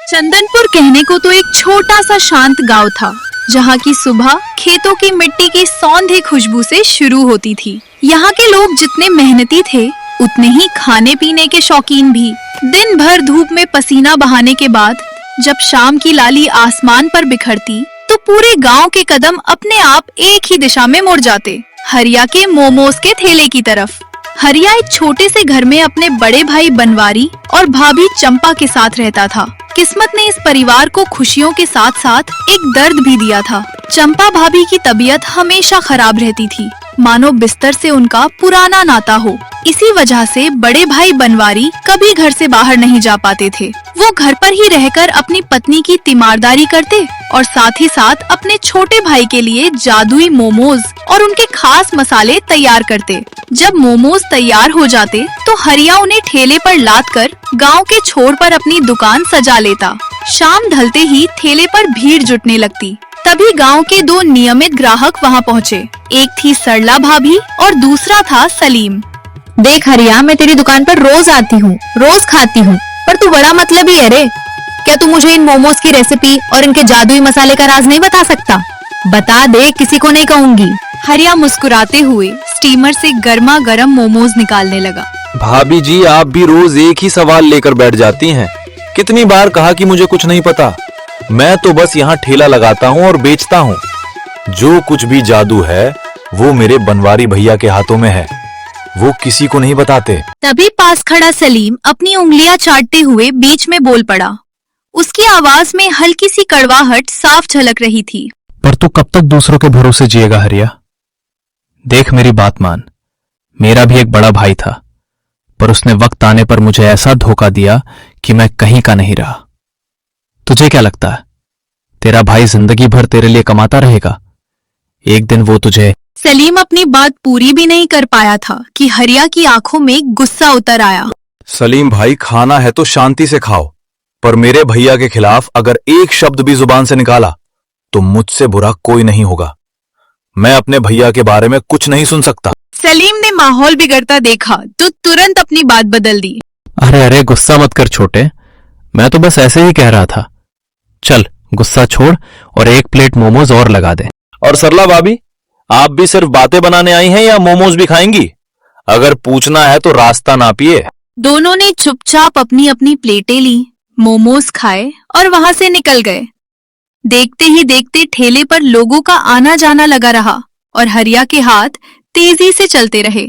चंदनपुर कहने को तो एक छोटा सा शांत गांव था, जहाँ की सुबह खेतों की मिट्टी की सौंधी खुशबू से शुरू होती थी। यहाँ के लोग जितने मेहनती थे, उतने ही खाने पीने के शौकीन भी। दिन भर धूप में पसीना बहाने के बाद जब शाम की लाली आसमान पर बिखरती, तो पूरे गांव के कदम अपने आप एक ही दिशा में मुड़ जाते, हरिया के मोमोज के ठेले की तरफ। हरिया एक छोटे से घर में अपने बड़े भाई बनवारी और भाभी चंपा के साथ रहता था। किस्मत ने इस परिवार को खुशियों के साथ साथ एक दर्द भी दिया था। चंपा भाभी की तबीयत हमेशा खराब रहती थी, मानो बिस्तर से उनका पुराना नाता हो। इसी वजह से बड़े भाई बनवारी कभी घर से बाहर नहीं जा पाते थे। वो घर पर ही रहकर अपनी पत्नी की तीमारदारी करते और साथ ही साथ अपने छोटे भाई के लिए जादुई मोमोज और उनके खास मसाले तैयार करते। जब मोमोज तैयार हो जाते, तो हरिया उन्हें ठेले पर लाद कर गाँव के छोर पर अपनी दुकान सजा लेता। शाम ढलते ही ठेले पर भीड़ जुटने लगती। तभी गांव के दो नियमित ग्राहक वहां पहुंचे। एक थी सरला भाभी और दूसरा था सलीम। देख हरिया, मैं तेरी दुकान पर रोज आती हूँ, रोज खाती हूँ, पर तू बड़ा मतलबी है रे। क्या तू मुझे इन मोमोज की रेसिपी और इनके जादुई मसाले का राज नहीं बता सकता? बता दे, किसी को नहीं कहूँगी। हरिया मुस्कुराते हुए स्टीमर से गर्मा गर्म मोमोज निकालने लगा। भाभी जी, आप भी रोज एक ही सवाल लेकर बैठ जाती हैं। कितनी बार कहा कि मुझे कुछ नहीं पता। मैं तो बस यहाँ ठेला लगाता हूँ और बेचता हूँ। जो कुछ भी जादू है वो मेरे बनवारी भैया के हाथों में है, वो किसी को नहीं बताते। तभी पास खड़ा सलीम अपनी उंगलियां चाटते हुए बीच में बोल पड़ा। उसकी आवाज में हल्की सी कड़वाहट साफ झलक रही थी। पर तू कब तक दूसरों के भरोसे जिएगा हरिया? देख, मेरी बात मान। मेरा भी एक बड़ा भाई था, पर उसने वक्त आने पर मुझे ऐसा धोखा दिया कि मैं कहीं का नहीं रहा। तुझे क्या लगता है तेरा भाई जिंदगी भर तेरे लिए कमाता रहेगा? एक दिन वो तुझे... सलीम अपनी बात पूरी भी नहीं कर पाया था कि हरिया की आंखों में गुस्सा उतर आया। सलीम भाई, खाना है तो शांति से खाओ, पर मेरे भैया के खिलाफ अगर एक शब्द भी जुबान से निकाला तो मुझसे बुरा कोई नहीं होगा। मैं अपने भैया के बारे में कुछ नहीं सुन सकता। सलीम ने माहौल बिगड़ता देखा तो तुरंत अपनी बात बदल दी। अरे अरे, गुस्सा मत कर छोटे, मैं तो बस ऐसे ही कह रहा था। चल, गुस्सा छोड़ और एक प्लेट मोमोज और लगा दे। और सरला भाभी, आप भी सिर्फ बातें बनाने आई हैं या मोमोज भी खाएंगी? अगर पूछना है तो रास्ता नापिए। दोनों ने चुपचाप अपनी अपनी प्लेटें ली, मोमोज खाए और वहां से निकल गए। देखते ही देखते ठेले पर लोगों का आना जाना लगा रहा और हरिया के हाथ तेजी से चलते रहे।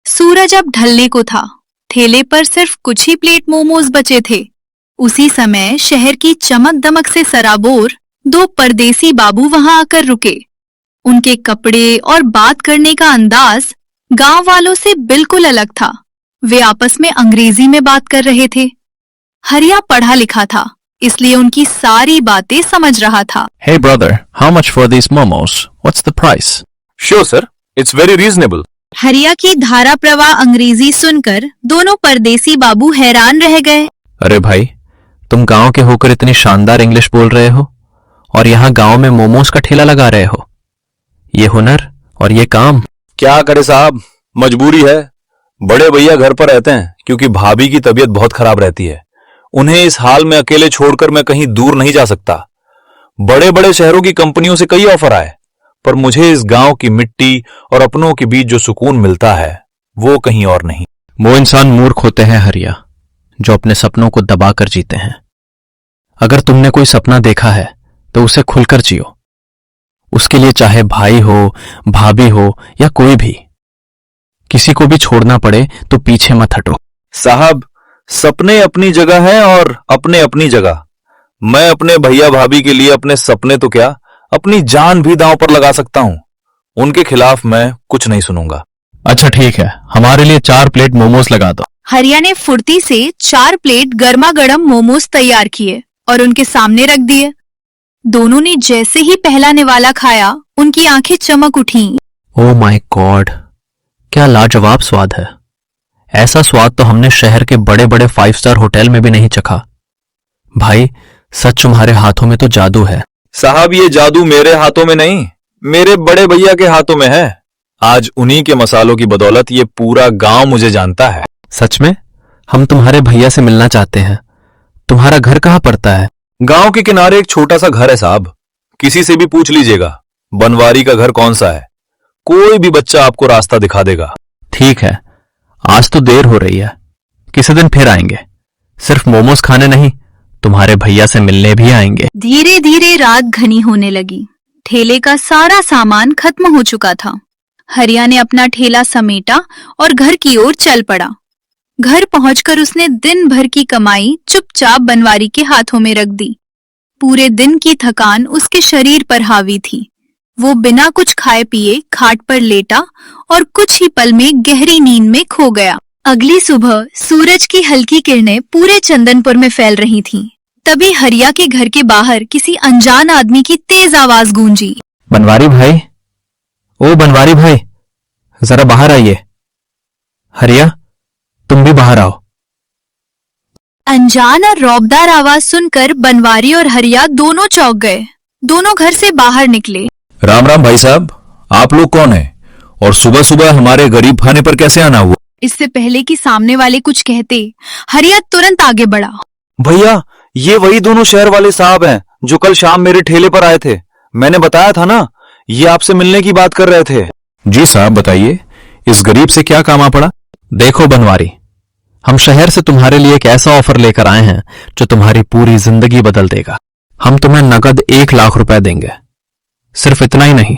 सूरज अब ढलने को था। ठेले पर सिर्फ कुछ ही प्लेट मोमोज बचे थे। उसी समय शहर की चमक दमक से सराबोर दो परदेसी बाबू वहां आकर रुके। उनके कपड़े और बात करने का अंदाज गांव वालों से बिल्कुल अलग था। वे आपस में अंग्रेजी में बात कर रहे थे। हरिया पढ़ा लिखा था, इसलिए उनकी सारी बातें समझ रहा था। Hey brother, how much for these momos? What's the price? Sure sir, it's very reasonable. हरिया की धारा प्रवाह अंग्रेजी सुनकर दोनों परदेसी बाबू हैरान रह गए। अरे भाई, तुम गांव के होकर इतनी शानदार इंग्लिश बोल रहे हो और यहाँ गांव में मोमोज का ठेला लगा रहे हो। ये हुनर और ये काम। क्या करे साहब, मजबूरी है। बड़े भैया घर पर रहते हैं क्योंकि भाभी की तबीयत बहुत खराब रहती है। उन्हें इस हाल में अकेले छोड़कर मैं कहीं दूर नहीं जा सकता। बड़े बड़े शहरों की कंपनियों से कई ऑफर आए, पर मुझे इस गांव की मिट्टी और अपनों के बीच जो सुकून मिलता है वो कहीं और नहीं। वो इंसान मूर्ख होते हैं हरिया, जो अपने सपनों को दबाकर जीते हैं। अगर तुमने कोई सपना देखा है तो उसे खुलकर जियो। उसके लिए चाहे भाई हो, भाभी हो या कोई भी, किसी को भी छोड़ना पड़े तो पीछे मत हटो। साहब, सपने अपनी जगह हैं और अपने अपनी जगह। मैं अपने भैया भाभी के लिए अपने सपने तो क्या, अपनी जान भी दांव पर लगा सकता हूं। उनके खिलाफ मैं कुछ नहीं सुनूंगा। अच्छा ठीक है, हमारे लिए 4 प्लेट मोमोज लगा दो। हरिया ने फुर्ती से 4 प्लेट गर्मा गर्म मोमोज तैयार किए और उनके सामने रख दिए। दोनों ने जैसे ही पहला निवाला खाया, उनकी आंखें चमक उठीं। ओह माय गॉड, क्या लाजवाब स्वाद है। ऐसा स्वाद तो हमने शहर के बड़े बड़े 5 स्टार होटल में भी नहीं चखा। भाई, सच तुम्हारे हाथों में तो जादू है। साहब, ये जादू मेरे हाथों में नहीं, मेरे बड़े भैया के हाथों में है। आज उन्हीं के मसालों की बदौलत ये पूरा गांव मुझे जानता है। सच में? हम तुम्हारे भैया से मिलना चाहते हैं, तुम्हारा घर कहाँ पड़ता है? गांव के किनारे एक छोटा सा घर है साहब। किसी से भी पूछ लीजिएगा बनवारी का घर कौन सा है, कोई भी बच्चा आपको रास्ता दिखा देगा। ठीक है, आज तो देर हो रही है, किसी दिन फिर आएंगे। सिर्फ मोमोज खाने नहीं, तुम्हारे भैया से मिलने भी आएंगे। धीरे धीरे रात घनी होने लगी। ठेले का सारा सामान खत्म हो चुका था। हरिया ने अपना ठेला समेटा और घर की ओर चल पड़ा। घर पहुंचकर उसने दिन भर की कमाई चुपचाप बनवारी के हाथों में रख दी। पूरे दिन की थकान उसके शरीर पर हावी थी। वो बिना कुछ खाए पिए खाट पर लेटा और कुछ ही पल में गहरी नींद में खो गया। अगली सुबह सूरज की हल्की किरणें पूरे चंदनपुर में फैल रही थीं। तभी हरिया के घर के बाहर किसी अनजान आदमी की तेज आवाज गूंजी। बनवारी भाई, ओ बनवारी भाई, जरा बाहर आइए। हरिया, तुम भी बाहर आओ। अनजान और रौबदार आवाज सुनकर बनवारी और हरिया दोनों चौंक गए। दोनों घर से बाहर निकले। राम राम भाई साहब, आप लोग कौन हैं और सुबह सुबह हमारे गरीब खाने पर कैसे आना हुआ? इससे पहले कि सामने वाले कुछ कहते, हरिया तुरंत आगे बढ़ा। भैया, ये वही दोनों शहर वाले साहब हैं जो कल शाम मेरे ठेले पर आए थे। मैंने बताया था ना, ये आपसे मिलने की बात कर रहे थे। जी साहब, बताइए, इस गरीब से क्या काम आ पड़ा? देखो बनवारी, हम शहर से तुम्हारे लिए एक ऐसा ऑफर लेकर आए हैं जो तुम्हारी पूरी जिंदगी बदल देगा। हम तुम्हें नकद 1 लाख रुपए देंगे। सिर्फ इतना ही नहीं,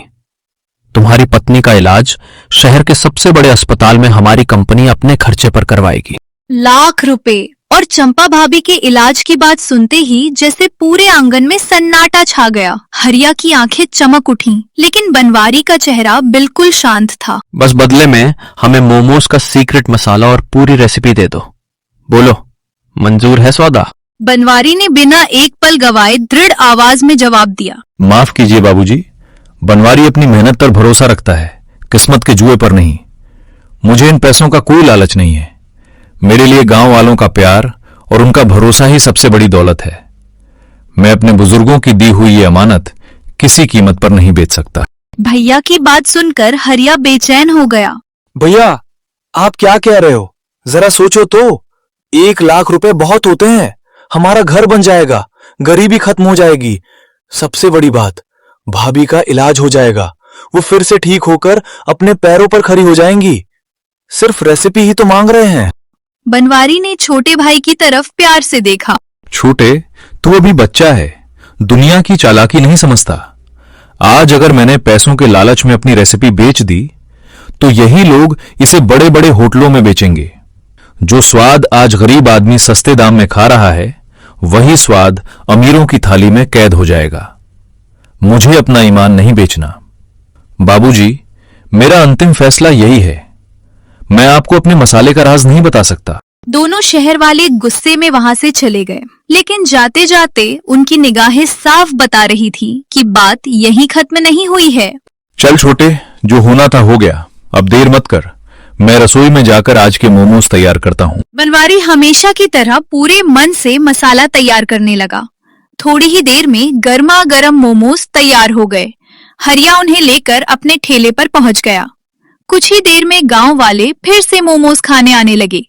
तुम्हारी पत्नी का इलाज शहर के सबसे बड़े अस्पताल में हमारी कंपनी अपने खर्चे पर करवाएगी। लाख रुपए! और चंपा भाभी के इलाज की बात सुनते ही जैसे पूरे आंगन में सन्नाटा छा गया। हरिया की आंखें चमक उठीं, लेकिन बनवारी का चेहरा बिल्कुल शांत था। बस बदले में हमें मोमोज का सीक्रेट मसाला और पूरी रेसिपी दे दो। बोलो, मंजूर है सौदा? बनवारी ने बिना एक पल गवाए दृढ़ आवाज में जवाब दिया। माफ कीजिए बाबूजी, बनवारी अपनी मेहनत पर भरोसा रखता है, किस्मत के जुए पर नहीं। मुझे इन पैसों का कोई लालच नहीं है। मेरे लिए गांव वालों का प्यार और उनका भरोसा ही सबसे बड़ी दौलत है। मैं अपने बुजुर्गों की दी हुई ये अमानत किसी कीमत पर नहीं बेच सकता। भैया की बात सुनकर हरिया बेचैन हो गया। भैया, आप क्या कह रहे हो? जरा सोचो तो, 1 लाख रुपए बहुत होते हैं। हमारा घर बन जाएगा, गरीबी खत्म हो जाएगी। सबसे बड़ी बात, भाभी का इलाज हो जाएगा। वो फिर से ठीक होकर अपने पैरों पर खड़ी हो जाएंगी। सिर्फ रेसिपी ही तो मांग रहे हैं। बनवारी ने छोटे भाई की तरफ प्यार से देखा। छोटे, तू अभी बच्चा है, दुनिया की चालाकी नहीं समझता। आज अगर मैंने पैसों के लालच में अपनी रेसिपी बेच दी तो यही लोग इसे बड़े बड़े होटलों में बेचेंगे। जो स्वाद आज गरीब आदमी सस्ते दाम में खा रहा है, वही स्वाद अमीरों की थाली में कैद हो जाएगा। मुझे अपना ईमान नहीं बेचना। बाबूजी, मेरा अंतिम फैसला यही है। मैं आपको अपने मसाले का राज नहीं बता सकता। दोनों शहर वाले गुस्से में वहां से चले गए, लेकिन जाते जाते उनकी निगाहें साफ बता रही थी कि बात यहीं खत्म नहीं हुई है। चल छोटे, जो होना था हो गया, अब देर मत कर। मैं रसोई में जाकर आज के मोमोज तैयार करता हूँ। बनवारी हमेशा की तरह पूरे मन से मसाला तैयार करने लगा। थोड़ी ही देर में गर्मा गर्म मोमोज तैयार हो गए। हरिया उन्हें लेकर अपने ठेले पर पहुंच गया। कुछ ही देर में गांव वाले फिर से मोमोज खाने आने लगे।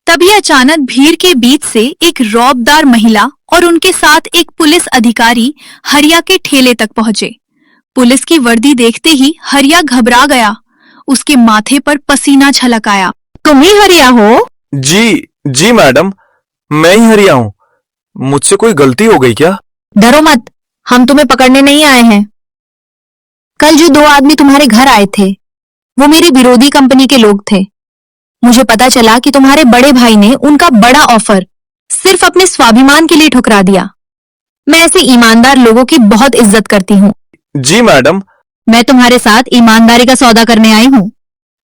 तभी अचानक भीड़ के बीच से एक रौबदार महिला और उनके साथ एक पुलिस अधिकारी हरिया के ठेले तक पहुंचे। पुलिस की वर्दी देखते ही हरिया घबरा गया। उसके माथे पर पसीना छलक आया। तुम ही हरिया हो? जी मैडम, मैं ही हरिया हूँ। मुझसे कोई गलती हो गई क्या? डरो मत, हम तुम्हें पकड़ने नहीं आए हैं। कल जो 2 आदमी तुम्हारे घर आए थे, वो मेरी विरोधी कंपनी के लोग थे। मुझे पता चला कि तुम्हारे बड़े भाई ने उनका बड़ा ऑफर सिर्फ अपने स्वाभिमान के लिए ठुकरा दिया। मैं ऐसे ईमानदार लोगों की बहुत इज्जत करती हूँ। जी मैडम। मैं तुम्हारे साथ ईमानदारी का सौदा करने आई हूँ।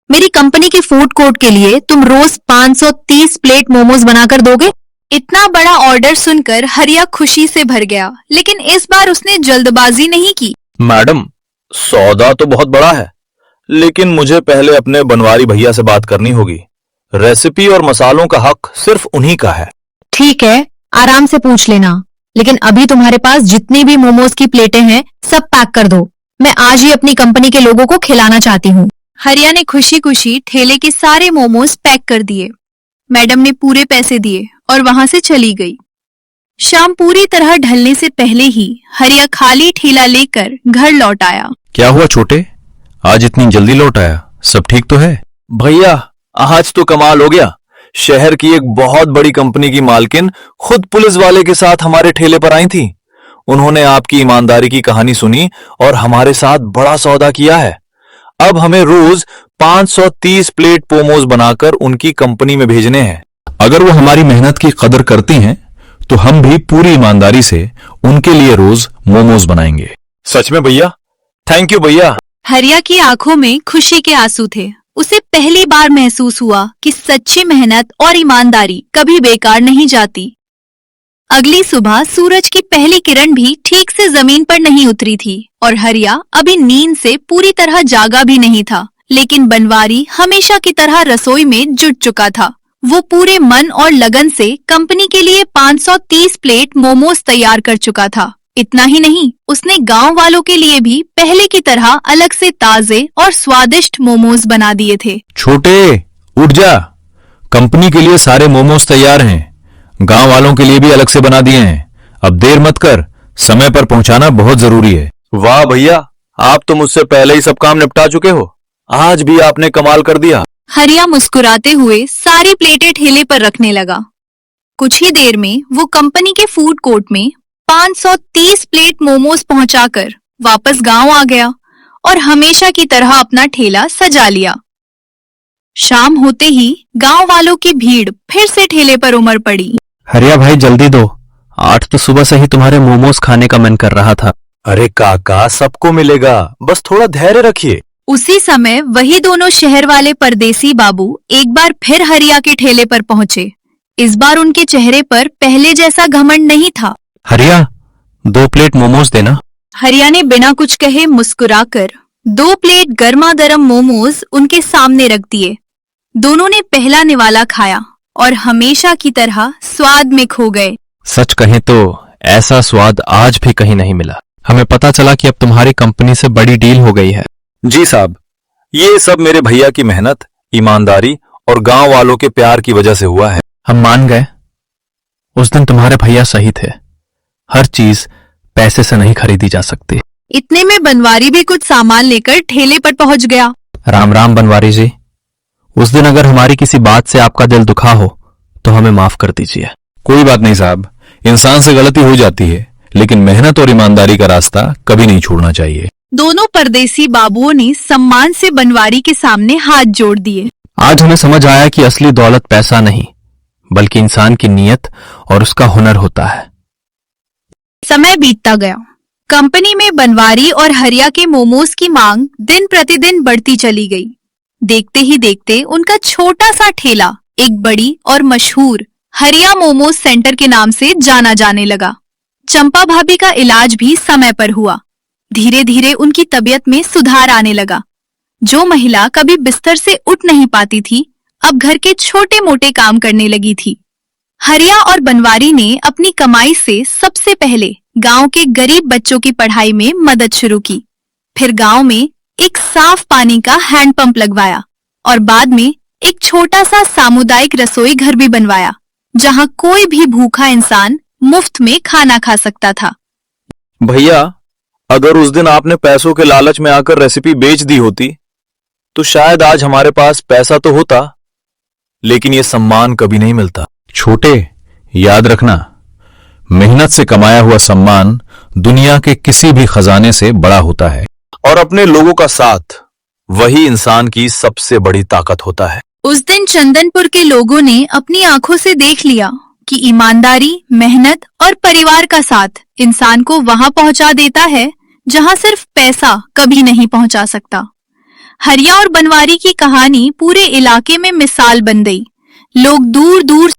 मेरी कंपनी के फूड कोर्ट के लिए तुम रोज 530 प्लेट मोमोज बनाकर दोगे? इतना बड़ा ऑर्डर सुनकर हरिया खुशी से भर गया, लेकिन इस बार उसने जल्दबाजी नहीं की। मैडम, सौदा तो बहुत बड़ा है, लेकिन मुझे पहले अपने बनवारी भैया से बात करनी होगी। रेसिपी और मसालों का हक सिर्फ उन्हीं का है। ठीक है, आराम से पूछ लेना, लेकिन अभी तुम्हारे पास जितनी भी मोमोज की प्लेटें हैं सब पैक कर दो। मैं आज ही अपनी कंपनी के लोगों को खिलाना चाहती हूँ। हरिया ने खुशी खुशी ठेले के सारे मोमोज पैक कर दिए। मैडम ने पूरे पैसे दिए और वहां से चली गई। शाम पूरी तरह ढलने से पहले ही हरिया खाली ठेला लेकर घर लौट आया। क्या हुआ छोटे, आज इतनी जल्दी लौट आया? सब ठीक तो है? भैया आज तो कमाल हो गया। शहर की एक बहुत बड़ी कंपनी की मालकिन खुद पुलिस वाले के साथ हमारे ठेले पर आई थी। उन्होंने आपकी ईमानदारी की कहानी सुनी और हमारे साथ बड़ा सौदा किया है। अब हमें रोज 530 प्लेट पोमोज बनाकर उनकी कंपनी में भेजने हैं। अगर वो हमारी मेहनत की कदर करती हैं तो हम भी पूरी ईमानदारी से उनके लिए रोज मोमोज बनाएंगे। सच में भैया? थैंक यू भैया। हरिया की आंखों में खुशी के आंसू थे। उसे पहली बार महसूस हुआ कि सच्ची मेहनत और ईमानदारी कभी बेकार नहीं जाती। अगली सुबह सूरज की पहली किरण भी ठीक से जमीन पर नहीं उतरी थी और हरिया अभी नींद से पूरी तरह जागा भी नहीं था। लेकिन बनवारी हमेशा की तरह रसोई में जुट चुका था। वो पूरे मन और लगन से कंपनी के लिए 530 प्लेट मोमोज तैयार कर चुका था। इतना ही नहीं, उसने गांव वालों के लिए भी पहले की तरह अलग से ताजे और स्वादिष्ट मोमोज बना दिए थे। छोटे उठ जा, कंपनी के लिए सारे मोमोज तैयार हैं, गांव वालों के लिए भी अलग से बना दिए हैं। अब देर मत कर, समय पर पहुंचाना बहुत जरूरी है। वाह भैया, आप तो मुझसे पहले ही सब काम निपटा चुके हो। आज भी आपने कमाल कर दिया। हरिया मुस्कुराते हुए सारी प्लेटें ठेले पर रखने लगा। कुछ ही देर में वो कंपनी के फूड कोर्ट में 530 प्लेट मोमोज पहुंचाकर वापस गांव आ गया और हमेशा की तरह अपना ठेला सजा लिया। शाम होते ही गांव वालों की भीड़ फिर से ठेले पर उमड़ पड़ी। हरिया भाई जल्दी दो, 8 तो सुबह से ही तुम्हारे मोमोज खाने का मन कर रहा था। अरे काका, सबको मिलेगा, बस थोड़ा धैर्य रखिए। उसी समय वही दोनों शहर वाले परदेसी बाबू एक बार फिर हरिया के ठेले पर पहुंचे। इस बार उनके चेहरे पर पहले जैसा घमंड नहीं था। हरिया 2 प्लेट मोमोज देना। हरिया ने बिना कुछ कहे मुस्कुराकर 2 प्लेट गर्मा गर्म मोमोज उनके सामने रख दिए। दोनों ने पहला निवाला खाया और हमेशा की तरह स्वाद में खो गए। सच कहें तो ऐसा स्वाद आज भी कहीं नहीं मिला। हमें पता चला कि अब तुम्हारी कंपनी से बड़ी डील हो गई है। जी साहब, ये सब मेरे भैया की मेहनत, ईमानदारी और गांव वालों के प्यार की वजह से हुआ है। हम मान गए, उस दिन तुम्हारे भैया सही थे। हर चीज पैसे से नहीं खरीदी जा सकती। इतने में बनवारी भी कुछ सामान लेकर ठेले पर पहुंच गया। राम राम बनवारी जी, उस दिन अगर हमारी किसी बात से आपका दिल दुखा हो तो हमें माफ कर दीजिए। कोई बात नहीं साहब, इंसान से गलती हो जाती है, लेकिन मेहनत और ईमानदारी का रास्ता कभी नहीं छोड़ना चाहिए। दोनों परदेसी बाबुओं ने सम्मान से बनवारी के सामने हाथ जोड़ दिए। आज हमें समझ आया कि असली दौलत पैसा नहीं, बल्कि इंसान की नीयत और उसका हुनर होता है। समय बीतता गया। कंपनी में बनवारी और हरिया के मोमोज की मांग दिन प्रतिदिन बढ़ती चली गई। देखते ही देखते उनका छोटा सा ठेला एक बड़ी और मशहूर हरिया मोमोज सेंटर के नाम से जाना जाने लगा। चंपा भाभी का इलाज भी समय पर हुआ। धीरे धीरे उनकी तबीयत में सुधार आने लगा। जो महिला कभी बिस्तर से उठ नहीं पाती थी, अब घर के छोटे मोटे काम करने लगी थी। हरिया और बनवारी ने अपनी कमाई से सबसे पहले गांव के गरीब बच्चों की पढ़ाई में मदद शुरू की। फिर गांव में एक साफ पानी का हैंडपंप लगवाया और बाद में एक छोटा सा सामुदायिक रसोई घर भी बनवाया, जहां कोई भी भूखा इंसान मुफ्त में खाना खा सकता था। भैया, अगर उस दिन आपने पैसों के लालच में आकर रेसिपी बेच दी होती तो शायद आज हमारे पास पैसा तो होता, लेकिन यह सम्मान कभी नहीं मिलता। छोटे, याद रखना, मेहनत से कमाया हुआ सम्मान दुनिया के किसी भी खजाने से बड़ा होता है और अपने लोगों का साथ, वही इंसान की सबसे बड़ी ताकत होता है। उस दिन चंदनपुर के लोगों ने अपनी आंखों से देख लिया कि ईमानदारी, मेहनत और परिवार का साथ इंसान को वहां पहुंचा देता है जहां सिर्फ पैसा कभी नहीं पहुंचा सकता। हरिया और बनवारी की कहानी पूरे इलाके में मिसाल बन गई। लोग दूर दूर